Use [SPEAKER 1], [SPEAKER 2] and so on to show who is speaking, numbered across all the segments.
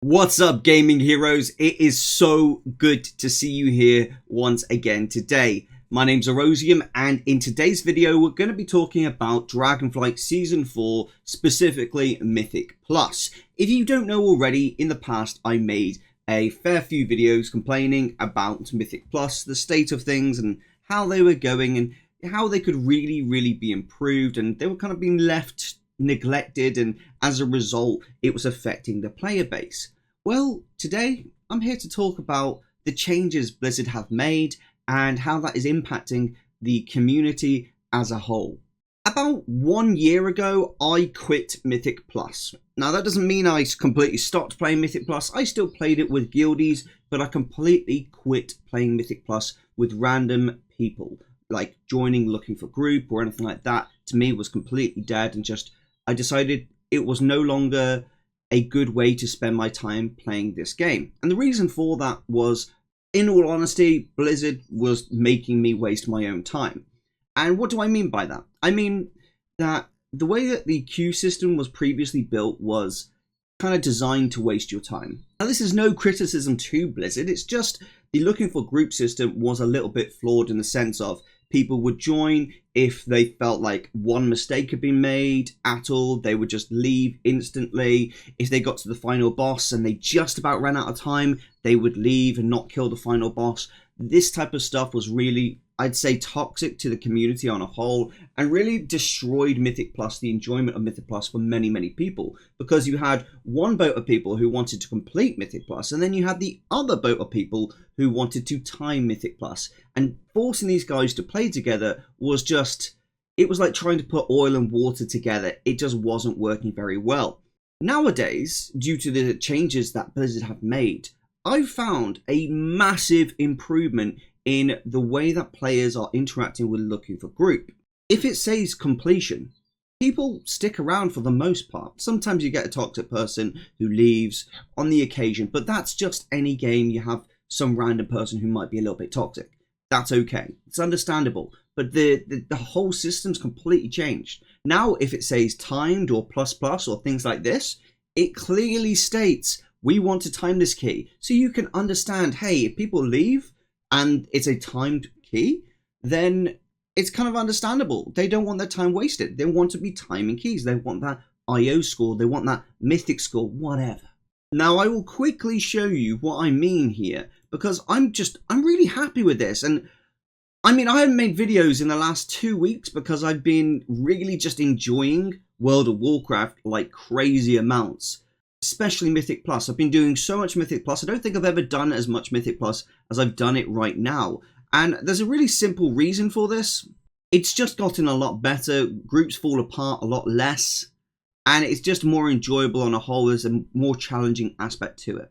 [SPEAKER 1] What's up, gaming heroes? It is so good to see you here once again today. My name's Erosium, and in today's video we're going to be talking about Dragonflight Season 4, specifically Mythic Plus. If you don't know already, in the past I made a fair few videos complaining about Mythic Plus, the state of things and how they were going and how they could really be improved, and they were kind of being left neglected, and as a result it was affecting the player base. Well, today I'm here to talk about the changes Blizzard have made and how that is impacting the community as a whole. About 1 year ago, I quit Mythic Plus. Now, that doesn't mean I completely stopped playing Mythic Plus. I still played it with guildies, but I completely quit playing Mythic Plus with random people, like joining, looking for group or anything like that. To me, was completely dead, and I decided it was no longer a good way to spend my time playing this game. And the reason for that was, in all honesty, Blizzard was making me waste my own time. And what do I mean by that? I mean that the way that the queue system was previously built was kind of designed to waste your time. Now, this is no criticism to Blizzard, it's just the looking for group system was a little bit flawed in the sense of people would join if they felt like one mistake had been made at all. They would just leave instantly. If they got to the final boss and they just about ran out of time, they would leave and not kill the final boss. This type of stuff was really, I'd say, toxic to the community on a whole, and really destroyed Mythic Plus, the enjoyment of Mythic Plus for many people, because you had one boat of people who wanted to complete Mythic Plus, and then you had the other boat of people who wanted to time Mythic Plus, and forcing these guys to play together was just, it was like trying to put oil and water together. It just wasn't working very well. Nowadays, due to the changes that Blizzard have made, I've found a massive improvement in the way that players are interacting with looking for group. If it says completion, people stick around for the most part. Sometimes you get a toxic person who leaves on the occasion, but that's just any game. You have some random person who might be a little bit toxic. That's okay. It's understandable. But the whole system's completely changed. Now, if it says timed or plus or things like this, it clearly states we want to time this key. So you can understand, hey, if people leave and it's a timed key, then it's kind of understandable. They don't want their time wasted. They want to be timing keys. They want that IO score. They want that mythic score, whatever. Now, I will quickly show you what I mean here, because I'm really happy with this. And I mean, I haven't made videos in the last 2 weeks because I've been really just enjoying World of Warcraft like crazy amounts. Especially Mythic Plus. I've been doing so much Mythic Plus. I don't think I've ever done as much Mythic Plus as I've done it right now. And there's a really simple reason for this. It's just gotten a lot better. Groups fall apart a lot less. And it's just more enjoyable on a whole. There's a more challenging aspect to it.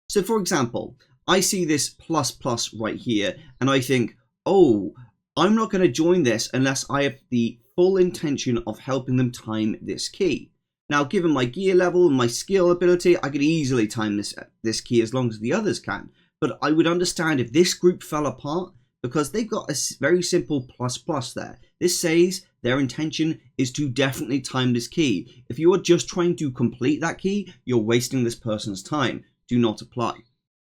[SPEAKER 1] So for example, I see this plus right here and I think, oh, I'm not going to join this unless I have the full intention of helping them time this key. Now, given my gear level and my skill ability, I could easily time this key as long as the others can. But I would understand if this group fell apart because they've got a very simple plus there. This says their intention is to definitely time this key. If you are just trying to complete that key, you're wasting this person's time. Do not apply.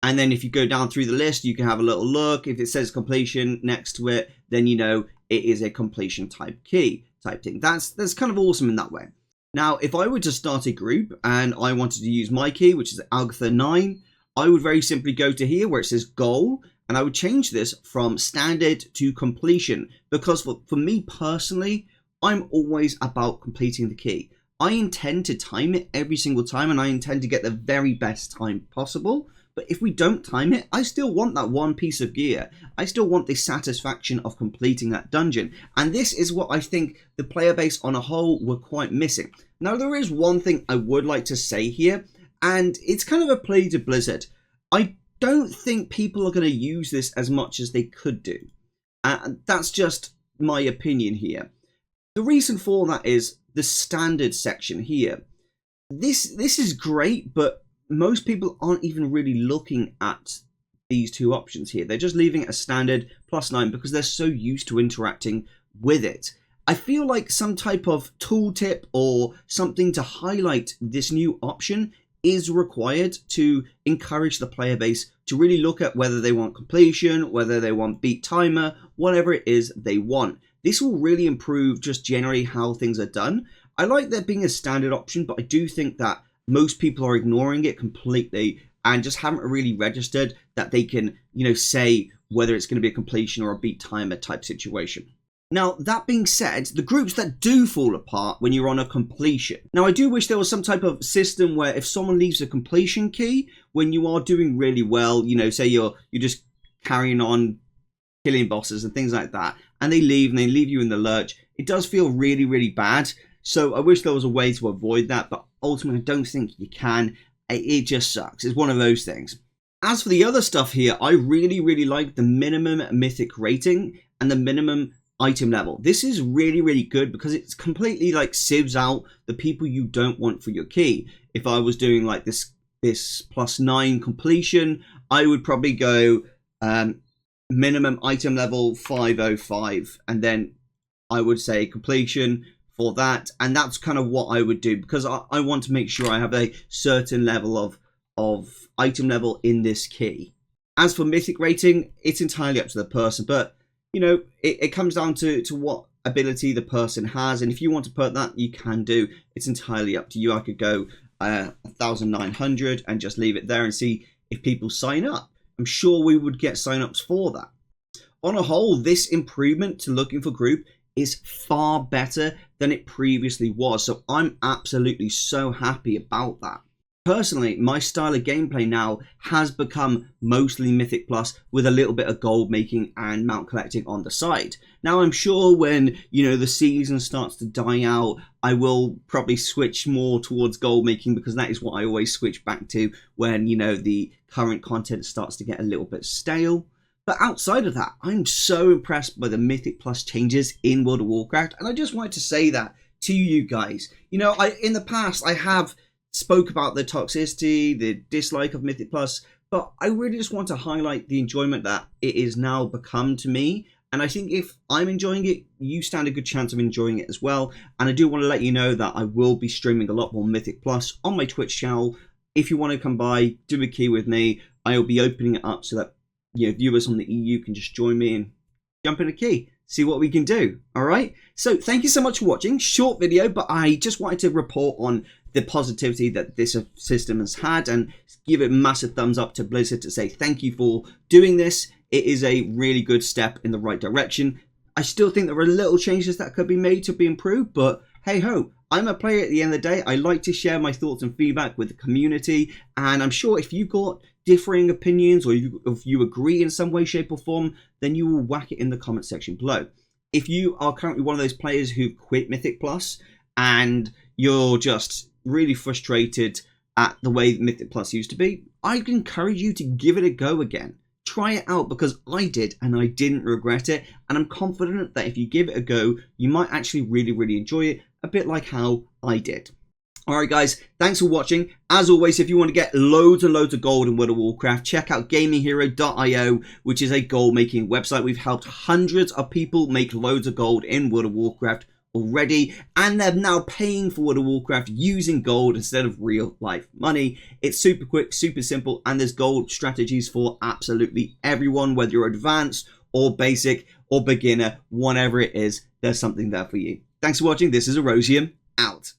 [SPEAKER 1] And then if you go down through the list, you can have a little look. If it says completion next to it, then you know it is a completion type key type thing. That's kind of awesome in that way. Now, if I were to start a group and I wanted to use my key, which is Algatha 9, I would very simply go to here where it says goal, and I would change this from standard to completion, because for me personally, I'm always about completing the key. I intend to time it every single time, and I intend to get the very best time possible. But if we don't time it, I still want that one piece of gear. I still want the satisfaction of completing that dungeon. And this is what I think the player base on a whole were quite missing. Now, there is one thing I would like to say here, and it's kind of a plea to Blizzard. I don't think people are going to use this as much as they could do. And that's just my opinion here. The reason for that is the standard section here. This is great, but most people aren't even really looking at these two options here. They're just leaving it as standard +9 because they're so used to interacting with it. I feel like some type of tooltip or something to highlight this new option is required to encourage the player base to really look at whether they want completion, whether they want beat timer, whatever it is they want. This will really improve just generally how things are done. I like there being a standard option, but I do think that most people are ignoring it completely and just haven't really registered that they can, say whether it's going to be a completion or a beat timer type situation. Now, that being said, the groups that do fall apart when you're on a completion. Now, I do wish there was some type of system where if someone leaves a completion key when you are doing really well, say you're just carrying on killing bosses and things like that, and they leave you in the lurch, it does feel really, really bad. So I wish there was a way to avoid that, but ultimately I don't think you can. It just sucks. It's one of those things. As for the other stuff here, I really, really like the minimum mythic rating and the minimum item level. This is really, really good because it's completely like sieves out the people you don't want for your key. If I was doing like this +9 completion, I would probably go minimum item level 505, and then I would say completion for that, and that's kind of what I would do because I want to make sure I have a certain level of item level in this key. As for mythic rating, it's entirely up to the person, but it comes down to what ability the person has, and if you want to put that, you can do. It's entirely up to you. I could go 1,900 and just leave it there and see if people sign up. I'm sure we would get sign-ups for that. On a whole, this improvement to looking for group is far better than it previously was, so I'm absolutely so happy about that. Personally, my style of gameplay now has become mostly Mythic Plus with a little bit of gold making and mount collecting on the side. Now I'm sure when, the season starts to die out, I will probably switch more towards gold making because that is what I always switch back to when, the current content starts to get a little bit stale. But outside of that, I'm so impressed by the Mythic Plus changes in World of Warcraft, and I just wanted to say that to you guys. In the past, I have spoke about the toxicity, the dislike of Mythic Plus, but I really just want to highlight the enjoyment that it is now become to me. And I think if I'm enjoying it, you stand a good chance of enjoying it as well. And I do want to let you know that I will be streaming a lot more Mythic Plus on my Twitch channel. If you want to come by, do a key with me, I will be opening it up so that viewers on the EU can just join me and jump in a key, see what we can do. All right. So thank you so much for watching. Short video, but I just wanted to report on the positivity that this system has had and give it a massive thumbs up to Blizzard to say thank you for doing this. It is a really good step in the right direction. I still think there are little changes that could be made to be improved, but hey ho, I'm a player at the end of the day. I like to share my thoughts and feedback with the community, and I'm sure if you've got differing opinions or if you agree in some way, shape or form, then you will whack it in the comment section below. If you are currently one of those players who quit Mythic Plus and you're just really frustrated at the way Mythic Plus used to be, I'd encourage you to give it a go again. Try it out because I did and I didn't regret it, and I'm confident that if you give it a go, you might actually really, really enjoy it, a bit like how I did. Alright guys, thanks for watching. As always, if you want to get loads and loads of gold in World of Warcraft, check out gaminghero.io, which is a gold making website. We've helped hundreds of people make loads of gold in World of Warcraft already, and they're now paying for World of Warcraft using gold instead of real life money. It's super quick, super simple, and there's gold strategies for absolutely everyone, whether you're advanced or basic or beginner, whatever it is, there's something there for you. Thanks for watching. This is Erosium, out.